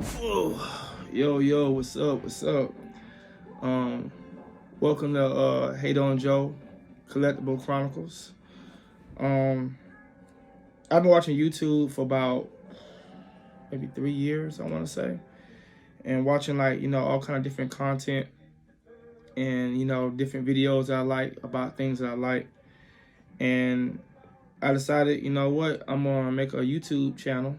Oh, yo, what's up? What's up? Um, Welcome to Hate on Joe, Collectible Chronicles. Um, I've been watching YouTube for about maybe 3 years, I want to say, and watching like all kind of different content and different videos I like about things that I like, and I decided, you know what, I'm gonna make a YouTube channel,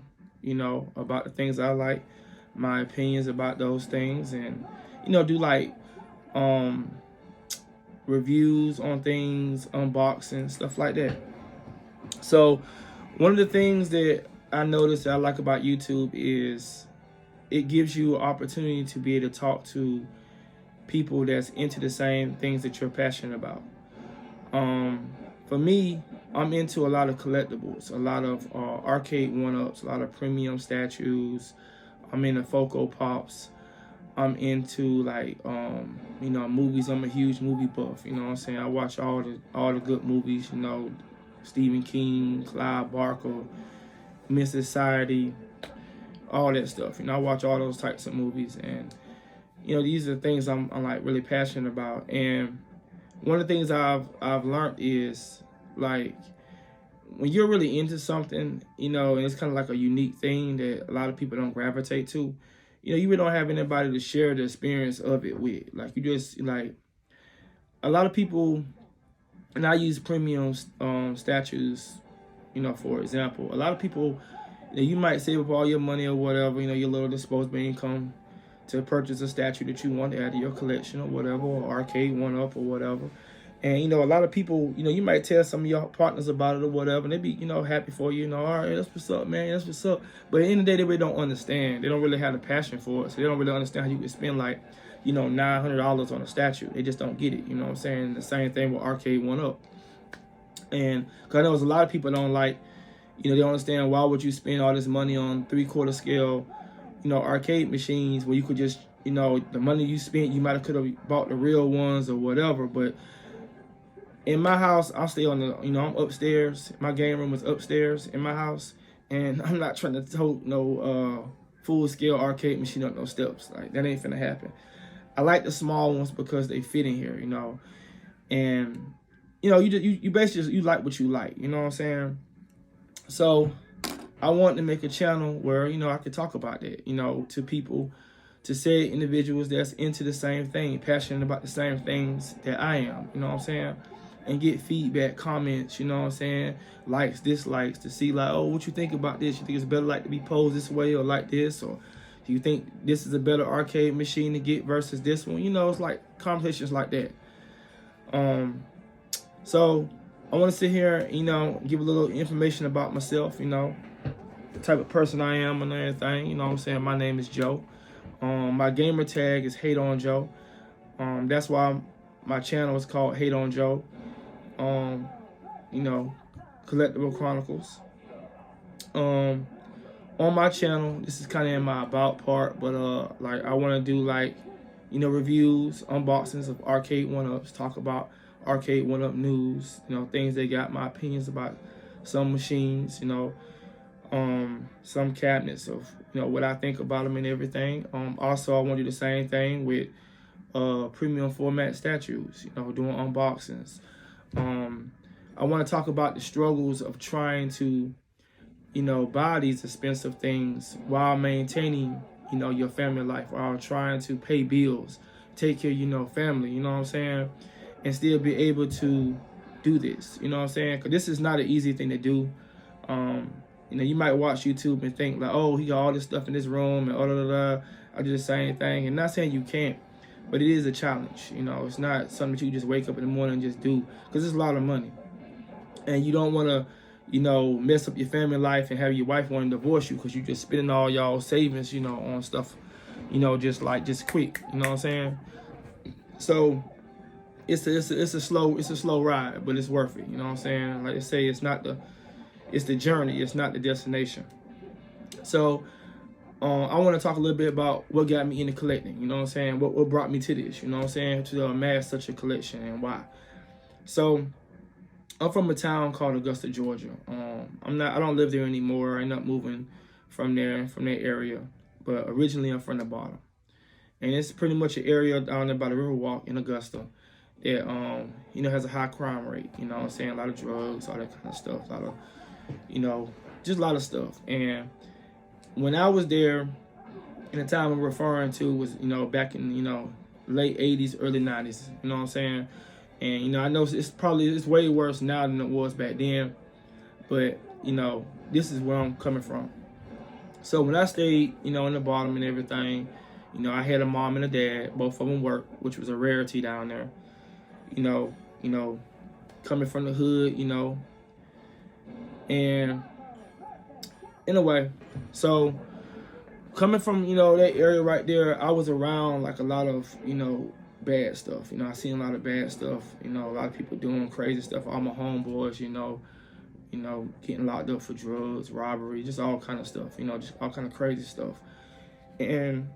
about the things I like, my opinions about those things, and do like um reviews on things, unboxing, stuff like that. So, one of the things that I noticed that I like about YouTube is it gives you an opportunity to be able to talk to people that's into the same things that you're passionate about. Um, for me, I'm into a lot of collectibles, a lot of arcade one-ups, a lot of premium statues. I'm into Funko Pops. I'm into like movies. I'm a huge movie buff. You know what I'm saying? I watch all the good movies. Stephen King, Clive Barker, Miss Society, all that stuff. I watch all those types of movies, and these are the things I'm like really passionate about. And one of the things I've learned is like when you're really into something, and it's kind of like a unique thing that a lot of people don't gravitate to, you really don't have anybody to share the experience of it with. Like you just like a lot of people, and I use premium statues, for example. A lot of people, you might save up all your money or whatever, your little disposable income to purchase a statue that you want to add to your collection or whatever, or arcade one up or whatever. And a lot of people, you might tell some of your partners about it or whatever, and they be, happy for you, all right, that's what's up, man, that's what's up. But at the end of the day, they really don't understand. They don't really have the passion for it, so they don't really understand how you can spend like, $900 on a statue. They just don't get it. You know what I'm saying? The same thing with arcade one up. And because I know there's a lot of people that don't like, they don't understand why would you spend all this money on 3/4 scale, arcade machines where you could just, the money you spent, you might have could have bought the real ones or whatever. But in my house, I'll stay on the, I'm upstairs. My game room is upstairs in my house, and I'm not trying to tote no full scale arcade machine up no steps. Like that ain't finna happen. I like the small ones because they fit in here, and you basically you like what you like, you know what I'm saying? So I wanted to make a channel where I could talk about that, to people, to say individuals that's into the same thing, passionate about the same things that I am, you know what I'm saying? And get feedback, comments, you know what I'm saying? Likes, dislikes, to see like, oh, what you think about this? You think it's better like to be posed this way or like this? Or do you think this is a better arcade machine to get versus this one? It's like conversations like that. So I want to sit here, give a little information about myself, the type of person I am and everything. You know what I'm saying? My name is Joe. My gamer tag is Hate on Joe. That's why my channel is called Hate on Joe. You know, Collectible Chronicles. On my channel, this is kind of in my about part, but like I want to do like, reviews, unboxings of arcade one-ups, talk about arcade one-up news, things they got, my opinions about some machines, some cabinets of, what I think about them and everything. Also, I want to do the same thing with premium format statues, doing unboxings. I want to talk about the struggles of trying to, buy these expensive things while maintaining, your family life, while trying to pay bills, take care of, family, you know what I'm saying? And still be able to do this, you know what I'm saying? Because this is not an easy thing to do. You might watch YouTube and think like, oh, he got all this stuff in this room and I do the same thing. And not saying you can't, but it is a challenge. It's not something that you just wake up in the morning and just do, because it's a lot of money. And you don't want to, mess up your family life and have your wife want to divorce you because you just spending all y'all savings, on stuff, just quick. You know what I'm saying? So it's a slow ride, but it's worth it. You know what I'm saying? Like they say, it's the journey, it's not the destination. So I want to talk a little bit about what got me into collecting. You know what I'm saying? What brought me to this? You know what I'm saying? To amass such a collection and why. So I'm from a town called Augusta, Georgia. I don't live there anymore. I ended up moving from that area. but originally I'm from the bottom. And it's pretty much an area down there by the Riverwalk in Augusta that, you know, has a high crime rate. You know what I'm saying? A lot of drugs, all that kind of stuff. A lot of, you know, just a lot of stuff. And when I was there, in the time I'm referring to was, you know, back in, you know, late 80s, early 90s. You know what I'm saying? And, you know, I know it's way worse now than it was back then. But, you know, this is where I'm coming from. So when I stayed, you know, in the bottom and everything, you know, I had a mom and a dad. Both of them worked, which was a rarity down there. You know, coming from the hood, you know. And anyway, so coming from, you know, that area right there, I was around like a lot of, you know, bad stuff. You know, I seen a lot of bad stuff. You know, a lot of people doing crazy stuff. All my homeboys, you know, getting locked up for drugs, robbery, just all kind of stuff. You know, just all kind of crazy stuff. And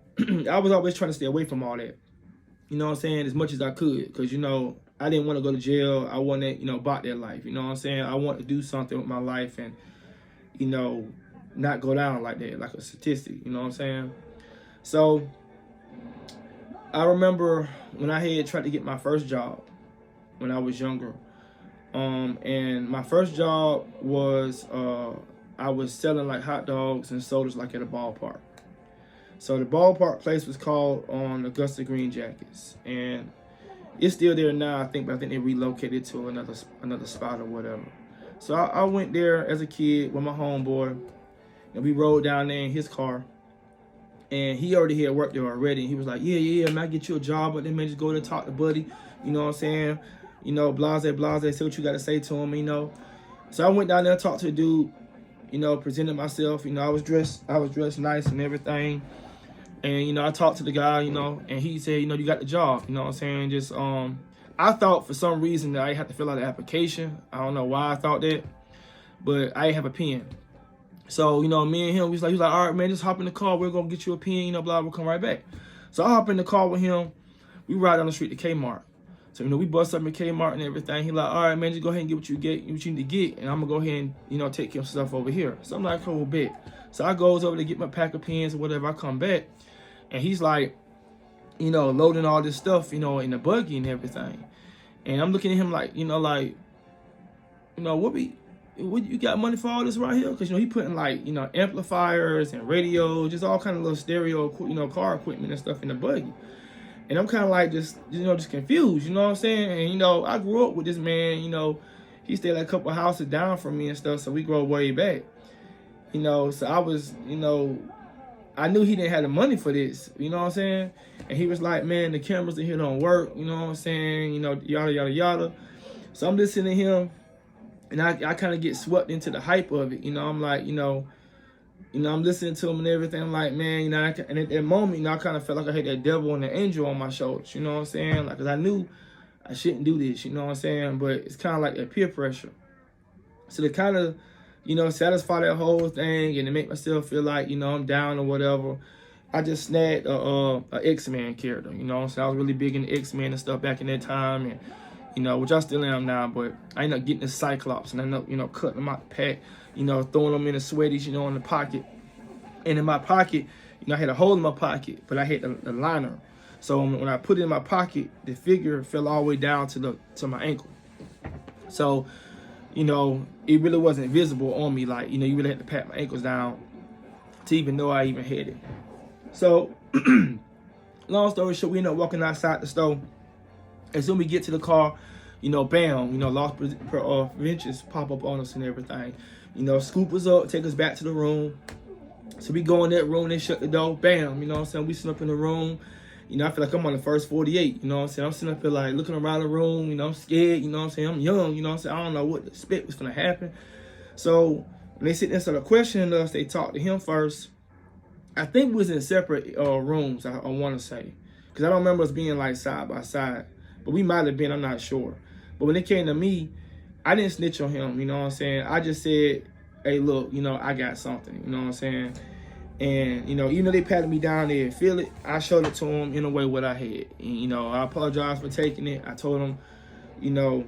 I was always trying to stay away from all that. You know what I'm saying? As much as I could, because, you know, I didn't want to go to jail. I wanted, you know, about that life. You know what I'm saying? I want to do something with my life and, you know, not go down like that, like a statistic. You know what I'm saying? So I remember when I had tried to get my first job when I was younger. And my first job was I was selling like hot dogs and sodas like at a ballpark. So the ballpark place was called on Augusta Green Jackets, and it's still there now, I think, but I think they relocated to another spot or whatever. So I went there as a kid with my homeboy, and we rode down there in his car, and he already had worked there already. And he was like, yeah, man, I get you a job, but then man, just go there and talk to Buddy. You know what I'm saying? You know, blase, say what you got to say to him, you know. So I went down there and talked to the dude, you know, presented myself. You know, I was dressed nice and everything. And, you know, I talked to the guy, you know, and he said, you know, you got the job. You know what I'm saying? Just, I thought for some reason that I had to fill out an application. I don't know why I thought that, but I didn't have a pen. So, you know, me and him, he was like, all right, man, just hop in the car. We're going to get you a pen, you know, blah, we'll come right back. So I hop in the car with him. We ride down the street to Kmart. So, you know, we bust up in Kmart and everything. He like, all right, man, just go ahead and get what you need to get. And I'm going to go ahead and, you know, take your stuff over here. So I'm like, cool, bet. So I goes over to get my pack of pens or whatever. I come back. And he's like, you know, loading all this stuff, you know, in the buggy and everything. And I'm looking at him like, you know, what you got money for all this right here? Because, you know, he putting like, you know, amplifiers and radios, just all kind of little stereo, you know, car equipment and stuff in the buggy. And I'm kind of like just confused, you know what I'm saying? And, you know, I grew up with this man, you know, he stayed like a couple houses down from me and stuff, so we go way back. You know, so I was, you know, I knew he didn't have the money for this, you know what I'm saying? And he was like, man, the cameras in here don't work, you know what I'm saying? You know, yada, yada, yada. So I'm listening to him, and I kind of get swept into the hype of it. You know, I'm like, you know, I'm listening to him and everything. I'm like, man, you know, and at that moment, you know, I kind of felt like I had that devil and the angel on my shoulders, you know what I'm saying? Like, because I knew I shouldn't do this, you know what I'm saying? But it's kind of like that peer pressure. So to kind of, you know, satisfy that whole thing and to make myself feel like, you know, I'm down or whatever, I just snagged a X-Men character, you know. So I was really big into X-Men and stuff back in that time, and, you know, which I still am now, but I ended up getting the Cyclops, and I ended up, you know, cutting them out the pack, you know, throwing them in the sweaties, you know, in the pocket. And in my pocket, you know, I had a hole in my pocket, but I had the liner. So when I put it in my pocket, the figure fell all the way down to my ankle. So, you know, it really wasn't visible on me. Like, you know, you really had to pat my ankles down to even know I even had it. So, long story short, we end up walking outside the store. As soon as we get to the car, you know, bam, you know, loss preventions pop up on us and everything. You know, scoop us up, take us back to the room. So we go in that room, they shut the door, bam, you know what I'm saying? We sit up in the room. You know, I feel like I'm on the first 48, you know what I'm saying? I'm sitting up here like looking around the room, you know, I'm scared, you know what I'm saying? I'm young, you know what I'm saying? I don't know what to expect was going to happen. So when they sit there and started questioning us, they talked to him first. I think we was in separate rooms, I want to say. Because I don't remember us being like side by side. But we might have been, I'm not sure. But when it came to me, I didn't snitch on him, you know what I'm saying? I just said, hey, look, you know, I got something, you know what I'm saying? And, you know, even though they patted me down, they didn't feel it. I showed it to them in a way what I had. And, you know, I apologized for taking it. I told them, you know,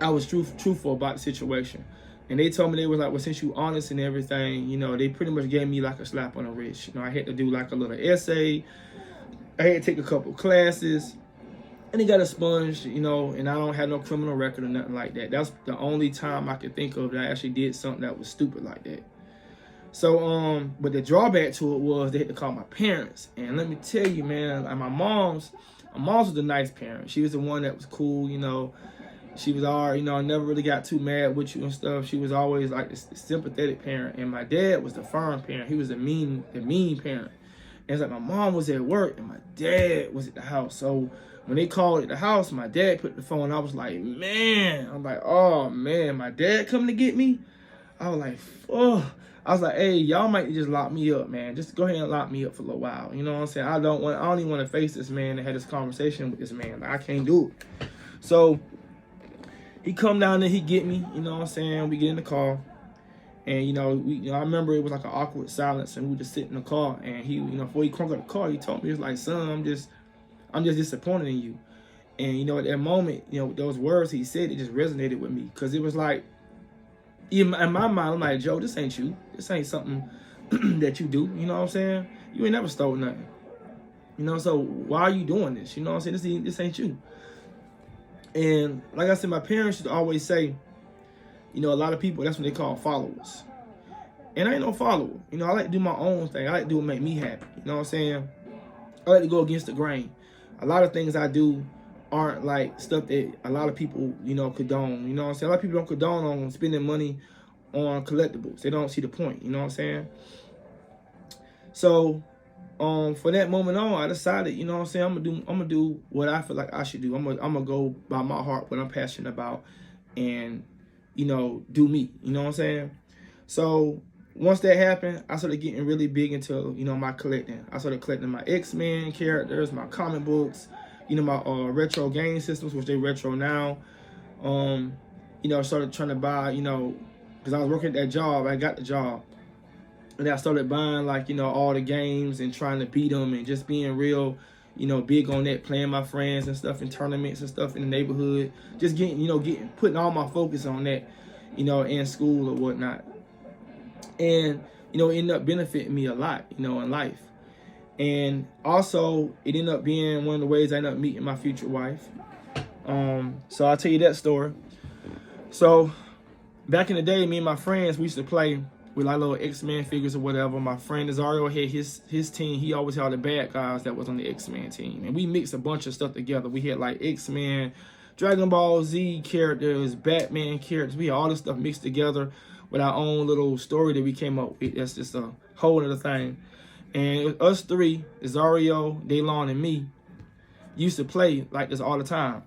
I was truthful about the situation. And they told me, they was like, well, since you honest and everything, you know, they pretty much gave me like a slap on the wrist. You know, I had to do like a little essay. I had to take a couple classes. And they got expunged, you know, and I don't have no criminal record or nothing like that. That's the only time I could think of that I actually did something that was stupid like that. So, but the drawback to it was they had to call my parents. And let me tell you, man, like my mom's was a nice parent. She was the one that was cool, you know. She was all, you know, I never really got too mad with you and stuff. She was always like this sympathetic parent. And my dad was the firm parent. He was the mean parent. And it's like my mom was at work and my dad was at the house. So when they called at the house, my dad put the phone. I was like, man. I'm like, oh man, my dad coming to get me? I was like, oh. I was like, hey, y'all might just lock me up, man. Just go ahead and lock me up for a little while. You know what I'm saying? I don't even want to face this man and have this conversation with this man. Like, I can't do it. So he come down there, he get me, you know what I'm saying? We get in the car. And, you know, I remember it was like an awkward silence, and we just sit in the car. And he, you know, before he cranked up the car, he told me, he was like, son, I'm just disappointed in you. And, you know, at that moment, you know, those words he said, it just resonated with me. Because it was like, in my mind, I'm like, Joe, this ain't you. This ain't something that you do. You know what I'm saying? You ain't never stole nothing. You know, so why are you doing this? You know what I'm saying? This ain't you. And like I said, my parents used to always say, you know, a lot of people, that's what they call followers. And I ain't no follower. You know, I like to do my own thing. I like to do what make me happy. You know what I'm saying? I like to go against the grain. A lot of things I do aren't like stuff that a lot of people, you know, condone. You know what I'm saying? A lot of people don't condone on spending money on collectibles. They don't see the point. You know what I'm saying? So, for that moment on, I decided, you know what I'm saying, I'm gonna do what I feel like I should do. I'm gonna go by my heart, what I'm passionate about, and, you know, do me. You know what I'm saying? So once that happened, I started getting really big into, you know, my collecting. I started collecting my X-Men characters, my comic books, you know, my retro game systems, which they retro now. You know, I started trying to buy, you know, because I was working at that job. I got the job. And I started buying, like, you know, all the games and trying to beat them and just being real, you know, big on that, playing my friends and stuff in tournaments and stuff in the neighborhood. Just getting, you know, putting all my focus on that, you know, in school or whatnot. And, you know, it ended up benefiting me a lot, you know, in life. And also, it ended up being one of the ways I ended up meeting my future wife. So I'll tell you that story. So back in the day, me and my friends, we used to play with like little X-Men figures or whatever. My friend Azario had his team. He always had the bad guys that was on the X-Men team. And we mixed a bunch of stuff together. We had like X-Men, Dragon Ball Z characters, Batman characters. We had all this stuff mixed together with our own little story that we came up with. That's just a whole other thing. And us three, Azario, Daylon, and me, used to play like this all the time.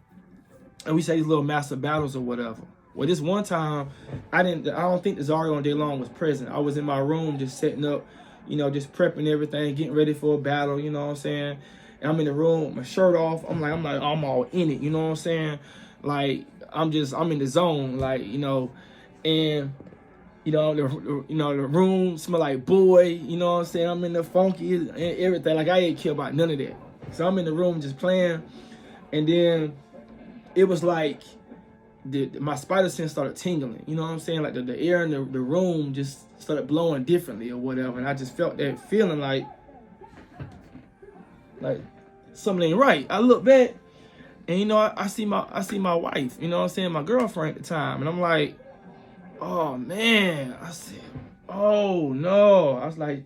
And we say these little master battles or whatever. Well, this one time, I don't think Azario and Daylon was present. I was in my room just setting up, you know, just prepping everything, getting ready for a battle, you know what I'm saying? And I'm in the room with my shirt off. I'm all in it, you know what I'm saying? Like, I'm in the zone, like, you know, and, you know, the room smell like boy, you know what I'm saying? I'm in the funky and everything. Like, I ain't care about none of that. So I'm in the room just playing, and then it was like, my spider sense started tingling, you know what I'm saying? Like the air in the room just started blowing differently or whatever. And I just felt that feeling like something ain't right. I look back and, you know, I see my wife, you know what I'm saying? My girlfriend at the time. And I'm like, oh man. I said, oh no. I was like,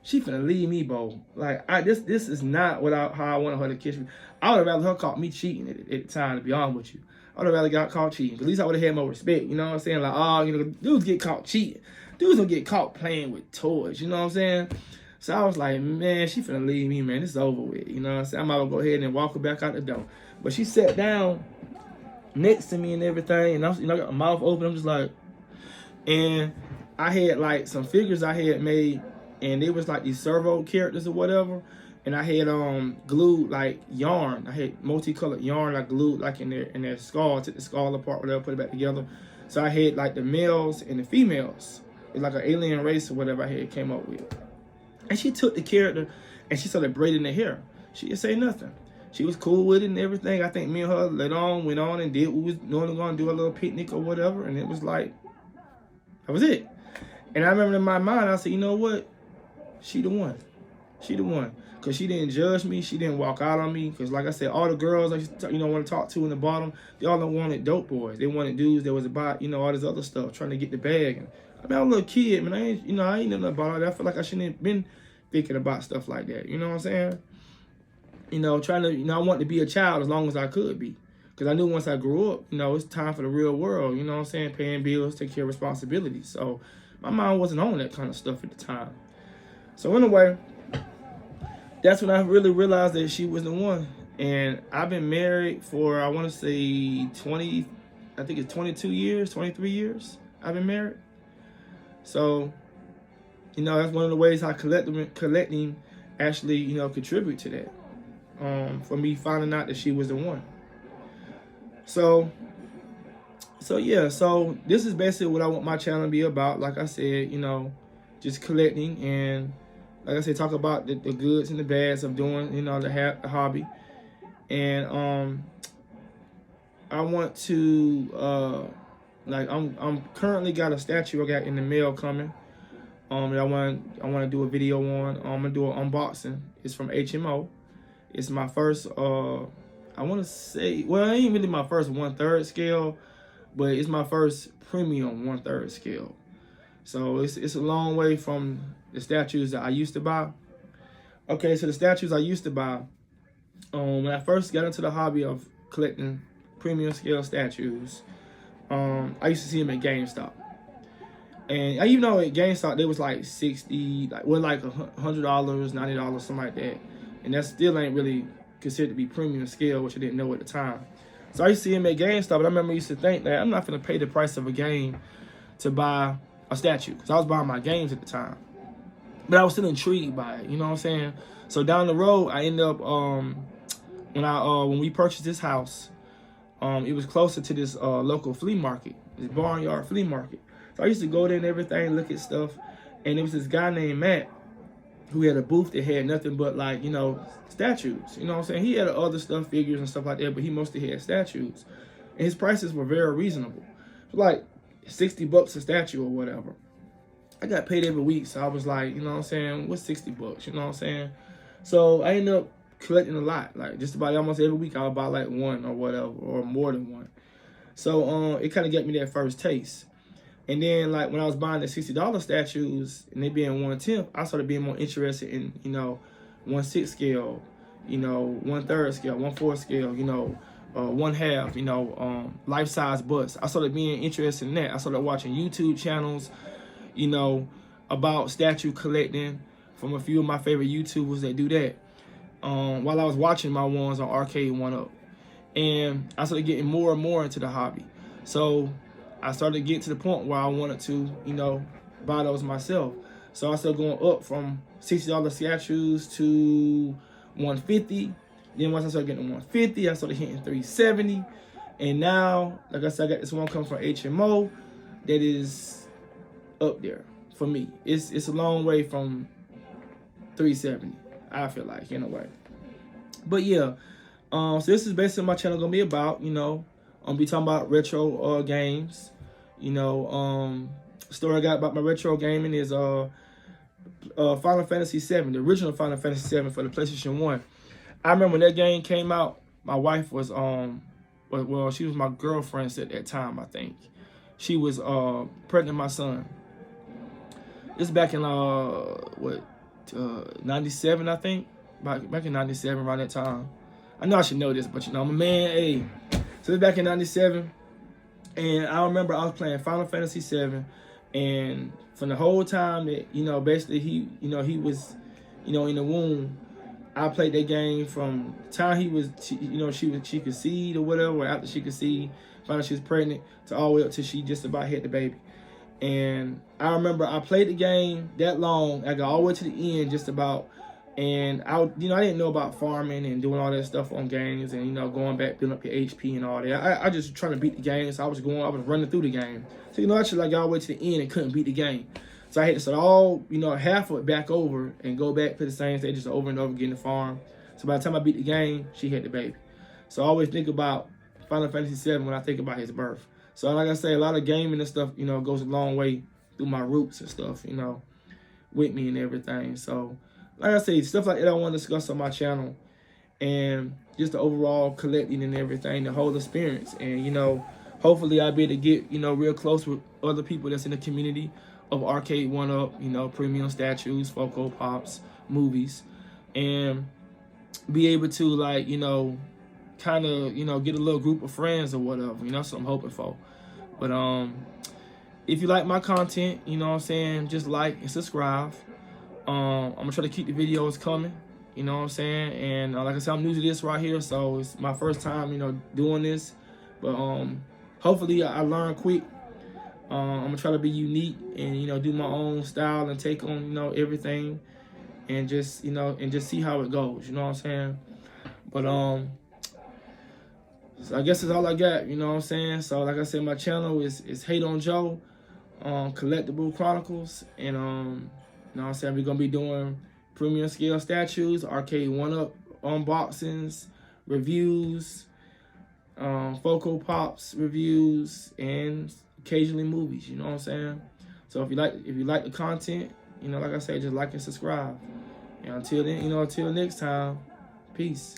she finna leave me, bro. Like, this is not how I wanted her to kiss me. I would have rather her caught me cheating at the time, to be honest with you. I would have rather got caught cheating. At least I would have had more respect. You know what I'm saying? Like, oh, you know, dudes get caught cheating. Dudes don't get caught playing with toys. You know what I'm saying? So I was like, man, she finna leave me, man. It's over with. You know what I'm saying? I might go ahead and walk her back out the door. But she sat down next to me and everything. And I was, you know, I got my mouth open. I'm just like, and I had like some figures I had made. And they was like these servo characters or whatever. And I had glued like yarn. I had multicolored yarn I glued like in their skull, took the skull apart, whatever, put it back together. So I had like the males and the females. It's like an alien race or whatever I had came up with. And she took the character and she started braiding the hair. She didn't say nothing. She was cool with it and everything. I think me and her went on and did what we was normally gonna do, a little picnic or whatever. And it was like, That was it. And I remember in my mind, I said, you know what? She the one. She the one. Because she didn't judge me. She didn't walk out on me. Because like I said, all the girls I used to, want to talk to in the bottom, they all wanted dope boys. They wanted dudes that was about, all this other stuff, trying to get the bag. And I mean, I was a little kid, man. I ain't know nothing about all that. I feel like I shouldn't have been thinking about stuff like that. You know what I'm saying? Trying to, I wanted to be a child as long as I could be. Because I knew once I grew up, it's time for the real world. You know what I'm saying? Paying bills, taking care of responsibilities. So my mind wasn't on that kind of stuff at the time. So anyway, that's when I really realized that she was the one. And I've been married for, I want to say 22 years, 23 years I've been married. So, that's one of the ways how collecting actually, contribute to that. For me finding out that she was the one. So yeah, so this is basically what I want my channel to be about. Like I said, just collecting and, like I said, talk about the goods and the bads of doing, the hobby. And I want to, I'm currently got a statue I got in the mail coming. That I want to do a video on. I'm gonna do an unboxing. It's from HMO. It's my first, I want to say, well, it ain't really my first 1/3 scale, but it's my first premium 1/3 scale. So it's a long way from the statues that I used to buy. Okay, so the statues I used to buy, when I first got into the hobby of collecting premium scale statues, I used to see them at GameStop. And even though at GameStop they was like $60, like $100, $90, something like that. And that still ain't really considered to be premium scale, which I didn't know at the time. So I used to see him at GameStop, and I remember I used to think that I'm not gonna pay the price of a game to buy a statue, because I was buying my games at the time. But I was still intrigued by it, you know what I'm saying? So down the road, I ended up when we purchased this house, it was closer to this local flea market, this barnyard flea market. So I used to go there and everything, look at stuff, and there was this guy named Matt who had a booth that had nothing but like, statues. You know what I'm saying? He had other stuff, figures and stuff like that, but he mostly had statues. And his prices were very reasonable. Like $60 a statue or whatever. I got paid every week, so I was like, you know what I'm saying? What's $60? You know what I'm saying? So I ended up collecting a lot. Like just about almost every week I would buy like one or whatever, or more than one. So it kind of got me that first taste. And then, like, when I was buying the $60 statues and they being 1/10, I started being more interested in, 1/6 scale, 1/3 scale, 1/4 scale, 1/2, life-size busts. I started being interested in that. I started watching YouTube channels, about statue collecting from a few of my favorite YouTubers that do that. While I was watching my ones on Arcade 1-Up. And I started getting more and more into the hobby. So I started getting to the point where I wanted to, buy those myself. So I started going up from $60 statues to $150. Then once I started getting to $150, I started hitting $370. And now, like I said, I got this one coming from HMO that is up there for me. It's a long way from $370, I feel like, in a way. But yeah, so this is basically what my channel gonna be about, I'm be talking about retro games. Story I got about my retro gaming is Final Fantasy VII, the original Final Fantasy VII for the PlayStation 1. I remember when that game came out, my wife was well, she was my girlfriend at that time, I think. She was pregnant with my son. This is back in 97, I think. Back in 97, around that time. I know I should know this, but I'm a man, hey. So it's back in 97, and I remember I was playing Final Fantasy VII, and from the whole time that, basically he was, in the womb, I played that game from the time he was, she conceived or whatever, or after she conceived, found out she was pregnant, to all the way up till she just about had the baby. And I remember I played the game that long, I got all the way to the end just about. And I didn't know about farming and doing all that stuff on games and, going back, building up your HP and all that. I just trying to beat the game, so I was running through the game. So, I actually got all the way to the end and couldn't beat the game. So I had to start all, half of it back over and go back to the same stages over and over again to farm. So by the time I beat the game, she had the baby. So I always think about Final Fantasy VII when I think about his birth. So like I say, a lot of gaming and stuff, goes a long way through my roots and stuff, you know, with me and everything. So, like I say, stuff like that I want to discuss on my channel, and just the overall collecting and everything, the whole experience. And, you know, hopefully I'll be able to get, you know, real close with other people that's in the community of Arcade1Up, you know, premium statues, Funko Pops, movies, and be able to, like, you know, kind of, you know, get a little group of friends or whatever, you know. That's what I'm hoping for. But if you like my content, you know what I'm saying, just like and subscribe. I'm gonna try to keep the videos coming, you know what I'm saying. And like I said, I'm new to this right here, so it's my first time, you know, doing this. But hopefully I learn quick. I'm gonna try to be unique and, you know, do my own style and take on, you know, everything, and just, you know, and just see how it goes, you know what I'm saying. But so I guess that's all I got, you know what I'm saying. So like I said, my channel is Hate on Joe, Collectible Chronicles, and you know what I'm saying, we're gonna be doing premium scale statues, Arcade1Up unboxings, reviews, Funko Pops reviews, and occasionally movies, you know what I'm saying. So if you like the content, you know, like I said, just like and subscribe. And until then, you know, until next time, peace.